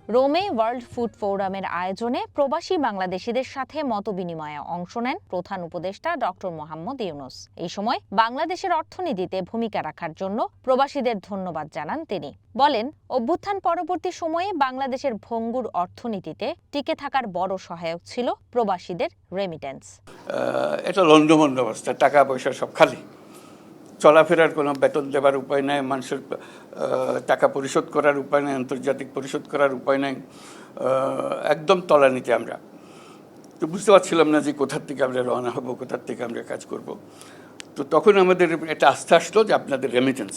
রোমে world food ফোরামের আয়োজনে প্রবাসী বাংলাদেশিদের সাথে মতবিনিময়ে অংশ নেন প্রধান উপদেষ্টা ডক্টর মোহাম্মদ ইউনূস। এই সময় বাংলাদেশের অর্থনীতিতে ভূমিকা রাখার জন্য প্রবাসীদের ধন্যবাদ জানান তিনি। বলেন, অভ্যুত্থান পরবর্তী সময়ে বাংলাদেশের ভঙ্গুর অর্থনীতিতে টিকে থাকার বড় সহায়ক ছিল প্রবাসীদের রেমিটেন্স। এটা লন্ডভন্ড অবস্থা, টাকা পয়সা সব খালি, চলাফেরার কোনো বেতন দেওয়ার উপায় নেই, মানুষের টাকা পরিশোধ করার উপায় নেই, আন্তর্জাতিক পরিশোধ করার উপায় নেই, একদম তলানিতে আমরা। তো বুঝতে পারছিলাম না যে কোথার থেকে আমরা রওনা হব, কোথার থেকে আমরা কাজ করব। তো তখন আমাদের একটা আস্থা আসলো যে আপনাদের রেমিটেন্স,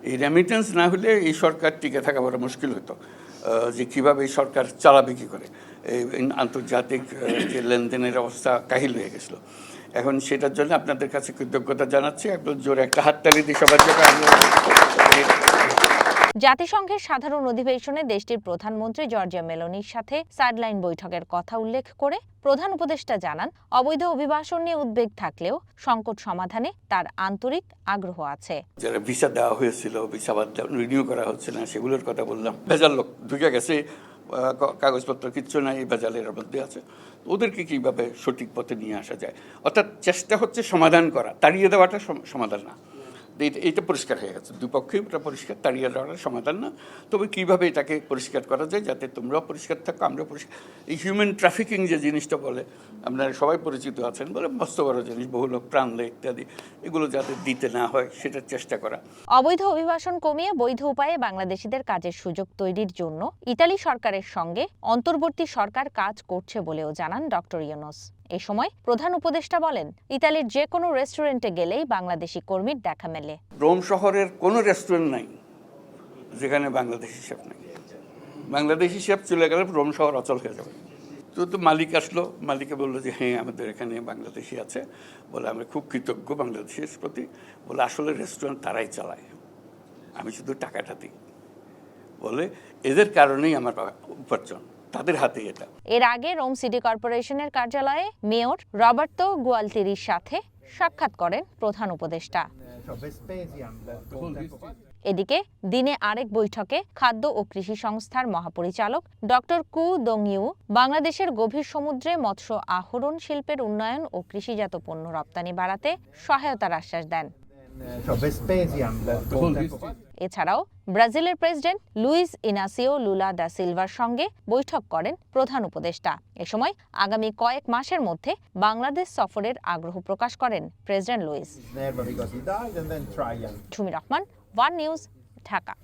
এই রেমিটেন্স না হলে এই সরকার টিকে থাকা বড় মুশকিল হতো, যে কীভাবে এই সরকার চালাবে কী করে। এই আন্তর্জাতিক যে লেনদেনের অবস্থা কাহিল হয়ে গেছিলো। এখন সেটার জন্য আপনাদের কাছে কৃতজ্ঞতা জানাচ্ছি। একদম জোরে একটা হাততালি দিয়ে সবার জন্য। জাতিসংঘের সাধারণ অধিবেশনে দেশটির প্রধানমন্ত্রী জর্জিয়া মেলোনির সাথে সাইডলাইন বৈঠকের কথা উল্লেখ করে প্রধান উপদেষ্টা জানান, অবৈধ অভিবাসন নিয়ে উদ্বেগ থাকলেও সংকট সমাধানে তার আন্তরিক আগ্রহ আছে। যারা ভিসা দেওয়া হয়েছিল, ভিসা রিনিউ করা হচ্ছে না, সেগুলোর কথা বললাম। ভেজাল লোক ঢুকে গেছে, কাগজপত্র কিচ্ছু নাই, ভেজালের মধ্যে আছে। ওদেরকে কীভাবে সঠিক পথে নিয়ে আসা যায়, অর্থাৎ চেষ্টা হচ্ছে সমাধান করা, তাড়িয়ে দেওয়াটা সমাধান না। এইটা পরিষ্কার হয়ে গেছে, দুপক্ষেই ওটা পরিষ্কার, তাড়িয়ে দেওয়াটা সমাধান না। তবে কীভাবে এটাকে পরিষ্কার করা যায় যাতে তোমরাও পরিষ্কার থাকো, আমরাও পরিষ্কার। এই হিউম্যান ট্রাফিকিং যে জিনিসটা বলে, আপনারা সবাই পরিচিত আছেন, বলে মস্ত বড় জিনিস, বহু লোক প্রাণ দেয় ইত্যাদি, এগুলো যাতে দিতে না হয় সেটার চেষ্টা করা। অবৈধ অভিবাসন কমিয়ে বৈধ উপায়ে বাংলাদেশিদের কাজের সুযোগ তৈরির জন্য ইতালি সরকারের সঙ্গে অন্তর্বর্তী সরকার কাজ করছে বলেও জানান ডক্টর ইউনূস। এ সময় প্রধান উপদেষ্টা বলেন, ইতালির যে কোনো রেস্টুরেন্টে গেলেই বাংলাদেশি কর্মীর দেখা মেলে। রোম শহরের কোনো রেস্টুরেন্ট নাই যেখানে বাংলাদেশি শেফ নাই। বাংলাদেশি শেফ চলে গেলে রোম শহর অচল হয়ে যাবে। তো মালিক আসলো, মালিকে বললো যে হ্যাঁ আমাদের এখানে বাংলাদেশি আছে, বলে আমরা খুব কৃতজ্ঞ বাংলাদেশের প্রতি। বলে আসলে রেস্টুরেন্ট তারাই চালায়, আমি শুধু টাকাটা দিই। বলে এদের কারণেই আমার উপার্জন, তাদের হাতে এটা। এর আগে রোম সিটি কর্পোরেশনের কার্যালয়ে মেয়র রবার্তো গুয়ালতিরির সাথে সাক্ষাৎ করেন প্রধান উপদেষ্টা। এদিকে দিনে আরেক বৈঠকে খাদ্য ও কৃষি সংস্থার মহাপরিচালক ডক্টর কু দং ইউ বাংলাদেশের গভীর সমুদ্রে মৎস্য আহরণ শিল্পের উন্নয়ন ও কৃষিজাত পণ্য রপ্তানি বাড়াতে সহায়তার আশ্বাস দেন। এছাড়াও ব্রাজিলের প্রেসিডেন্ট লুইস ইনাসিও লুলা দা সিলভার সঙ্গে বৈঠক করেন প্রধান উপদেষ্টা। এ সময় আগামী কয়েক মাসের মধ্যে বাংলাদেশ সফরের আগ্রহ প্রকাশ করেন president Luis. ঝুমি Rahman, one news, Dhaka.